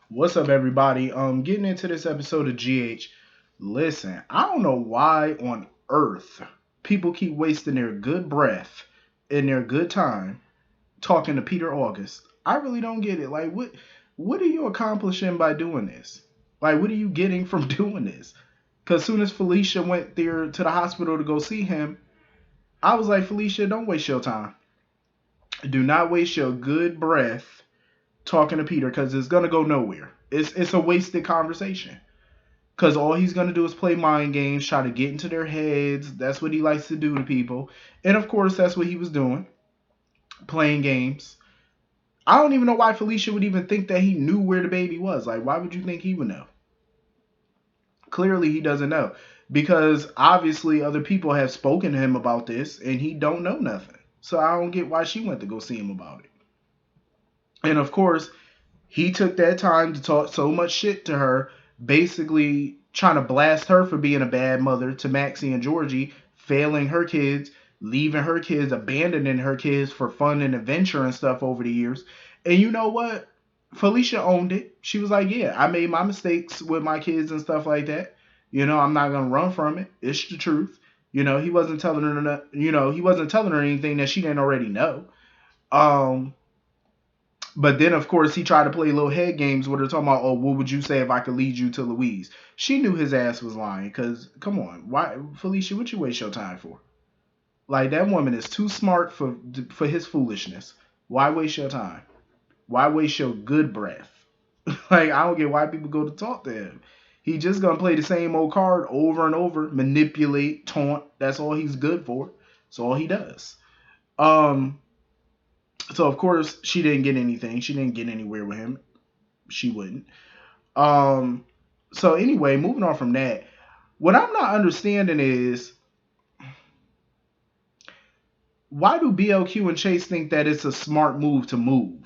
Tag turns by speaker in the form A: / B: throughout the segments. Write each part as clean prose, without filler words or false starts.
A: What's up, everybody? Getting into this episode of GH. Listen, I don't know why on earth people keep wasting their good breath and their good time talking to Peter August. I really don't get it. Like, what are you accomplishing by doing this? Like, what are you getting from doing this? Because soon as Felicia went there to the hospital to go see him, I was like, Felicia, don't waste your time. Do not waste your good breath talking to Peter because it's gonna go nowhere. It's a wasted conversation. Because all he's going to do is play mind games, try to get into their heads. That's what he likes to do to people. And of course, that's what he was doing, playing games. I don't even know why Felicia would even think that he knew where the baby was. Like, why would you think he would know? Clearly, he doesn't know. Because obviously, other people have spoken to him about this, and he don't know nothing. So I don't get why she went to go see him about it. And of course, he took that time to talk so much shit to her, basically trying to blast her for being a bad mother to Maxie and Georgie, failing her kids, leaving her kids, abandoning her kids for fun and adventure and stuff over the years. And you know what? Felicia owned it. She was like, yeah, I made my mistakes with my kids and stuff like that. I'm not gonna run from it. It's the truth. He wasn't telling her, he wasn't telling her anything that she didn't already know. Um, but then, of course, he tried to play little head games with her, talking about, oh, what would you say if I could lead you to Louise? She knew his ass was lying, because, come on, why, Felicia, what you waste your time for? Like, that woman is too smart for his foolishness. Why waste your time? Why waste your good breath? Like, I don't get why people go to talk to him. He just gonna play the same old card over and over, manipulate, taunt. That's all he's good for. That's all he does. Um, so of course she didn't get anything. She didn't get anywhere with him. She wouldn't. Um, so anyway, moving on from that, what I'm not understanding is why do BLQ and Chase think that it's a smart move to move,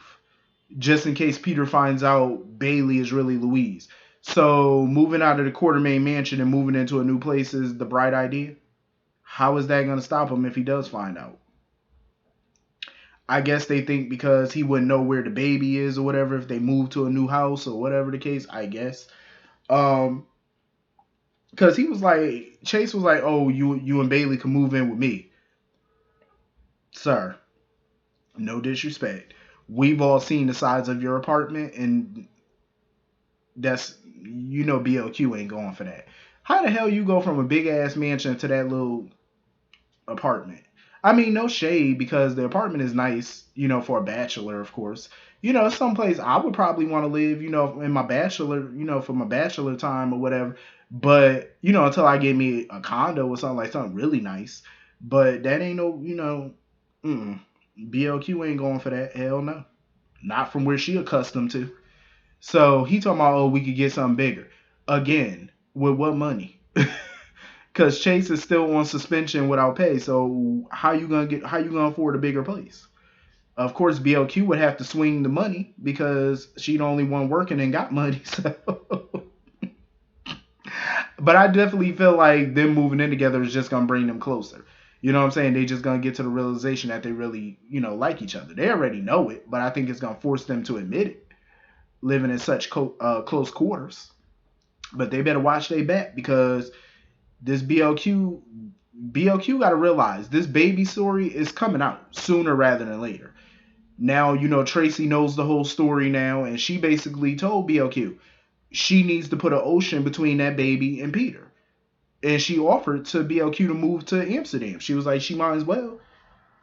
A: just in case Peter finds out Bailey is really Louise. So moving out of the Quartermain mansion and moving into a new place is the bright idea. How is that going to stop him if he does find out? I guess they think because he wouldn't know where the baby is or whatever if they move to a new house or whatever the case. I guess. Um, Cause he was like, Chase was like, "Oh, you and Bailey can move in with me, sir. No disrespect. We've all seen the size of your apartment, and that's BLQ ain't going for that. How the hell you go from a big ass mansion to that little apartment? I mean, no shade because the apartment is nice, for a bachelor, of course. It's someplace I would probably want to live, in my bachelor, for my bachelor time or whatever. But, until I get me a condo or something like something really nice. But that ain't no, BLQ ain't going for that. Hell no. Not from where she accustomed to. So he talking about, oh, we could get something bigger. Again, with what money? Because Chase is still on suspension without pay. So how you gonna afford a bigger place? Of course, BLQ would have to swing the money because she the only one working and got money. So, but I definitely feel like them moving in together is just gonna bring them closer. You know what I'm saying? They just gonna get to the realization that they really, like each other. They already know it, but I think it's gonna force them to admit it, living in such close quarters. But they better watch their back because this BLQ got to realize this baby story is coming out sooner rather than later. Now, Tracy knows the whole story now, and she basically told BLQ she needs to put an ocean between that baby and Peter. And she offered to BLQ to move to Amsterdam. She was like, she might as well.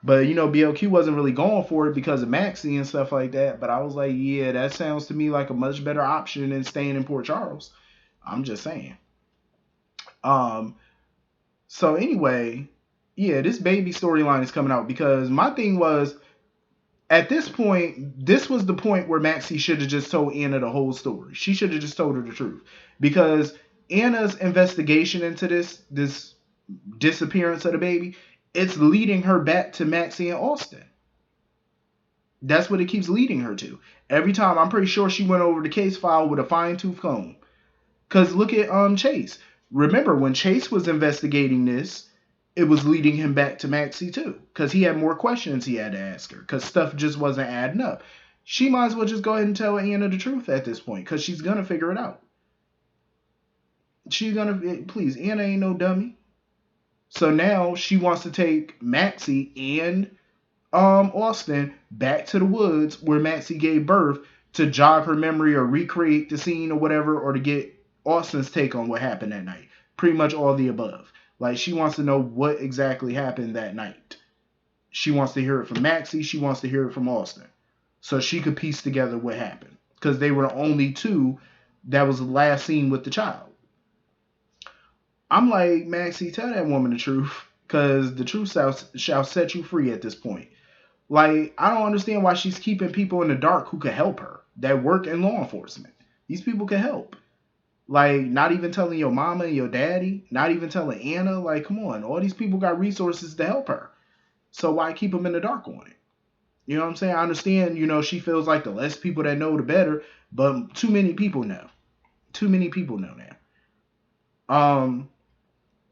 A: But, BLQ wasn't really going for it because of Maxie and stuff like that. But I was like, yeah, that sounds to me like a much better option than staying in Port Charles. I'm just saying. Um, so anyway, yeah, this baby storyline is coming out because my thing was at this point, this was the point where Maxie should have just told Anna the whole story. She should have just told her the truth because Anna's investigation into this disappearance of the baby, it's leading her back to Maxie and Austin. That's what it keeps leading her to. Every time, I'm pretty sure she went over the case file with a fine tooth comb. Cause look at Chase. Remember when Chase was investigating this, it was leading him back to Maxie too. Cause he had more questions he had to ask her. Cause stuff just wasn't adding up. she might as well just go ahead and tell Anna the truth at this point, because she's gonna figure it out. She's gonna please. Anna ain't no dummy. So now she wants to take Maxie and Austin back to the woods where Maxie gave birth to jog her memory or recreate the scene or whatever, or to get Austin's take on what happened that night. Pretty much all the above. Like, she wants to know what exactly happened that night. She wants to hear it from Maxie. She wants to hear it from Austin, so she could piece together what happened, because they were the only two that was last seen with the child. I'm like, Maxie, tell that woman the truth, because the truth shall set you free at this point. Like, I don't understand why she's keeping people in the dark who could help her, that work in law enforcement. These people can help. Like, not even telling your mama and your daddy, not even telling Anna. Like, come on, all these people got resources to help her. So why keep them in the dark on it? You know what I'm saying? I understand, she feels like the less people that know, the better, but too many people know. Too many people know now.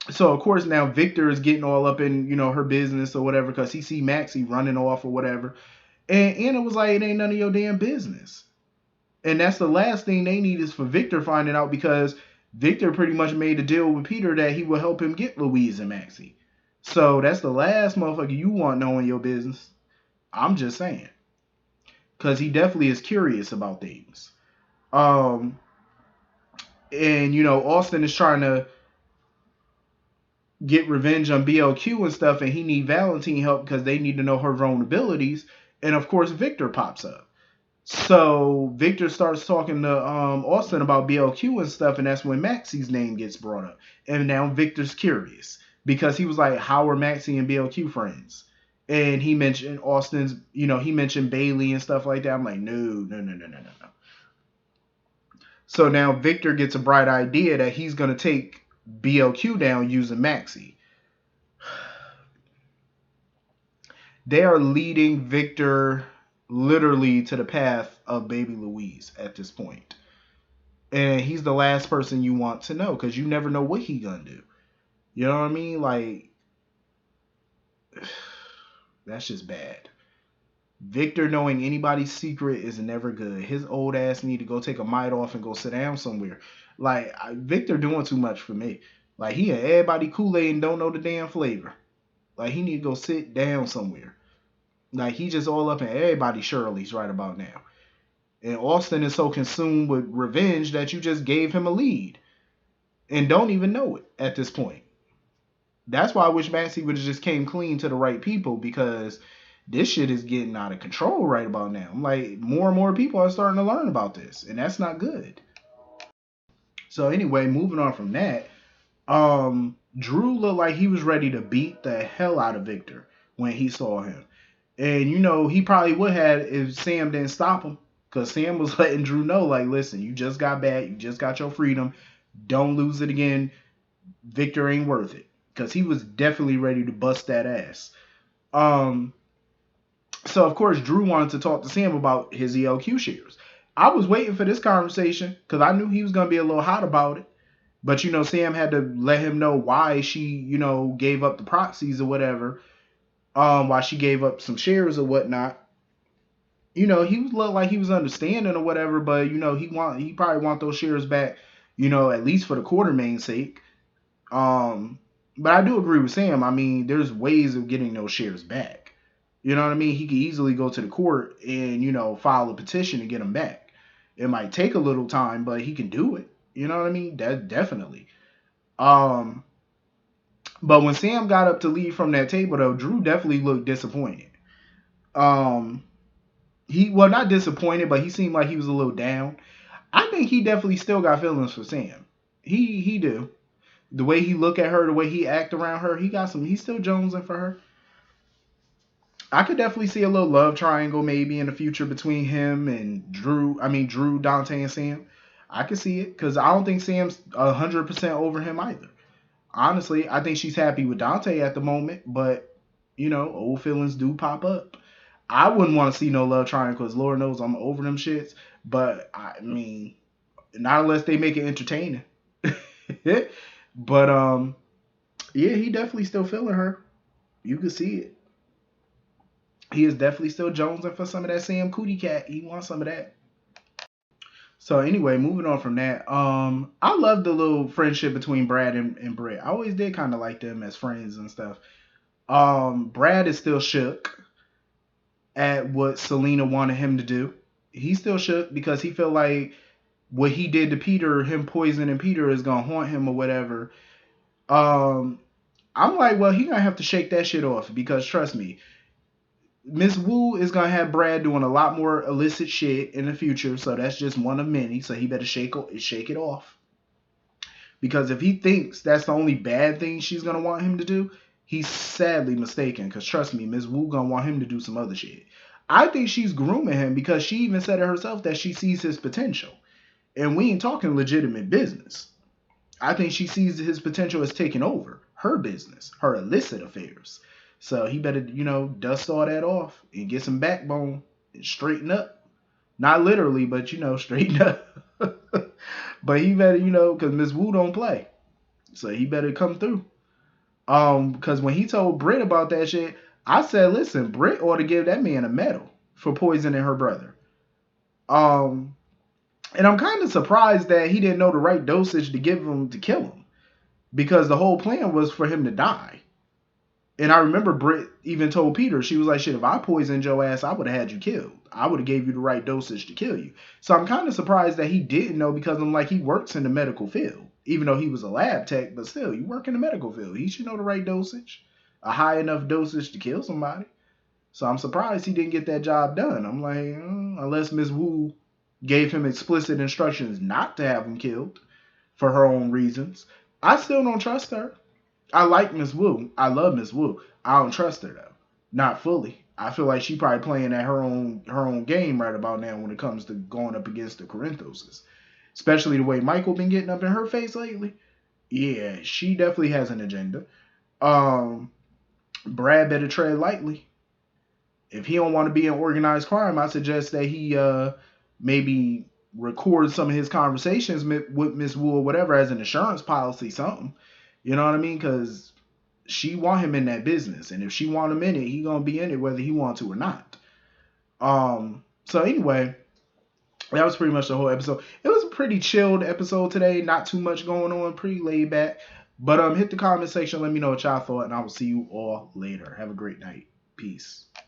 A: So of course now Victor is getting all up in, her business or whatever, because he see Maxie running off or whatever. And Anna was like, it ain't none of your damn business. And that's the last thing they need, is for Victor finding out, because Victor pretty much made a deal with Peter that he will help him get Louise and Maxie. So that's the last motherfucker you want knowing your business. I'm just saying. Because he definitely is curious about things. And, Austin is trying to get revenge on BLQ and stuff, and he need Valentine help because they need to know her vulnerabilities. And of course, Victor pops up. So Victor starts talking to Austin about BLQ and stuff, and that's when Maxie's name gets brought up. And now Victor's curious, because he was like, how are Maxie and BLQ friends? And he mentioned Austin's, he mentioned Bailey and stuff like that. I'm like, no. So now Victor gets a bright idea that he's going to take BLQ down using Maxie. They are leading Victor literally to the path of baby Louise at this point. And he's the last person you want to know, because you never know what he gonna do. You know what I mean? Like, that's just bad. Victor knowing anybody's secret is never good. His old ass need to go take a night off and go sit down somewhere. Like, Victor doing too much for me. Like, he and everybody Kool-Aid and don't know the damn flavor. Like, he need to go sit down somewhere. Like, he just all up in everybody's Shirley's right about now. And Austin is so consumed with revenge that you just gave him a lead and don't even know it at this point. That's why I wish Maxie would have just came clean to the right people, because this shit is getting out of control right about now. I'm like, more and more people are starting to learn about this, and that's not good. So anyway, moving on from that, Drew looked like he was ready to beat the hell out of Victor when he saw him. And, he probably would have if Sam didn't stop him. Because Sam was letting Drew know, like, listen, you just got back. You just got your freedom. Don't lose it again. Victor ain't worth it. Because he was definitely ready to bust that ass. So, of course, Drew wanted to talk to Sam about his ELQ shares. I was waiting for this conversation because I knew he was going to be a little hot about it. But, Sam had to let him know why she, gave up the proxies or whatever. Why she gave up some shares or whatnot. He looked like he was understanding or whatever, but he probably want those shares back, at least for the Quartermain's sake. But I do agree with Sam. I mean, there's ways of getting those shares back. You know what I mean? He could easily go to the court and, file a petition to get them back. It might take a little time, but he can do it. You know what I mean? That definitely. But when Sam got up to leave from that table, though, Drew definitely looked disappointed. Not disappointed, but he seemed like he was a little down. I think he definitely still got feelings for Sam. He do. The way he look at her, the way he act around her, he's still jonesing for her. I could definitely see a little love triangle maybe in the future between him and Drew. I mean, Drew, Dante, and Sam. I could see it, because I don't think Sam's 100% over him either. Honestly, I think she's happy with Dante at the moment, but, old feelings do pop up. I wouldn't want to see no love triangle, because Lord knows I'm over them shits. But, I mean, not unless they make it entertaining. But, yeah, he definitely still feeling her. You could see it. he is definitely still jonesing for some of that Sam Cootie cat. He wants some of that. So anyway, moving on from that, I love the little friendship between Brad and Britt. I always did kind of like them as friends and stuff. Brad is still shook at what Selena wanted him to do. He's still shook because he feel like what he did to Peter, him poisoning Peter, is gonna haunt him or whatever. Um, I'm like, well, he gonna have to shake that shit off because trust me, Miss Wu is gonna have Brad doing a lot more illicit shit in the future. So that's just one of many. So he better shake it off. Because if he thinks that's the only bad thing she's gonna want him to do, he's sadly mistaken. Because trust me, Miss Wu gonna want him to do some other shit. I think she's grooming him because she even said it herself that she sees his potential. And we ain't talking legitimate business. I think she sees his potential as taking over her business, her illicit affairs. So he better, dust all that off and get some backbone and straighten up. Not literally, but, straighten up. But he better, because Miss Wu don't play. So he better come through. Because when he told Britt about that shit, I said, listen, Britt ought to give that man a medal for poisoning her brother. And I'm kind of surprised that he didn't know the right dosage to give him to kill him. Because the whole plan was for him to die. And I remember Britt even told Peter, she was like, shit, if I poisoned your ass, I would have had you killed. I would have gave you the right dosage to kill you. So I'm kind of surprised that he didn't know because I'm like, he works in the medical field. Even though he was a lab tech, but still, you work in the medical field. He should know the right dosage. A high enough dosage to kill somebody. So I'm surprised he didn't get that job done. I'm like, unless Miss Wu gave him explicit instructions not to have him killed for her own reasons. I still don't trust her. I like Miss Wu. I love Miss Wu. I don't trust her though. Not fully. I feel like she probably playing at her own game right about now when it comes to going up against the Corinthoses. Especially the way Michael been getting up in her face lately. Yeah, she definitely has an agenda. Brad better tread lightly. If he don't want to be in organized crime, I suggest that he maybe record some of his conversations with Miss Wu or whatever as an insurance policy, something. You know what I mean? Because she want him in that business, and if she want him in it, he gonna be in it whether he want to or not. So anyway, that was pretty much the whole episode. It was a pretty chilled episode today. Not too much going on. Pretty laid back. But hit the comment section. Let me know what y'all thought, and I will see you all later. Have a great night. Peace.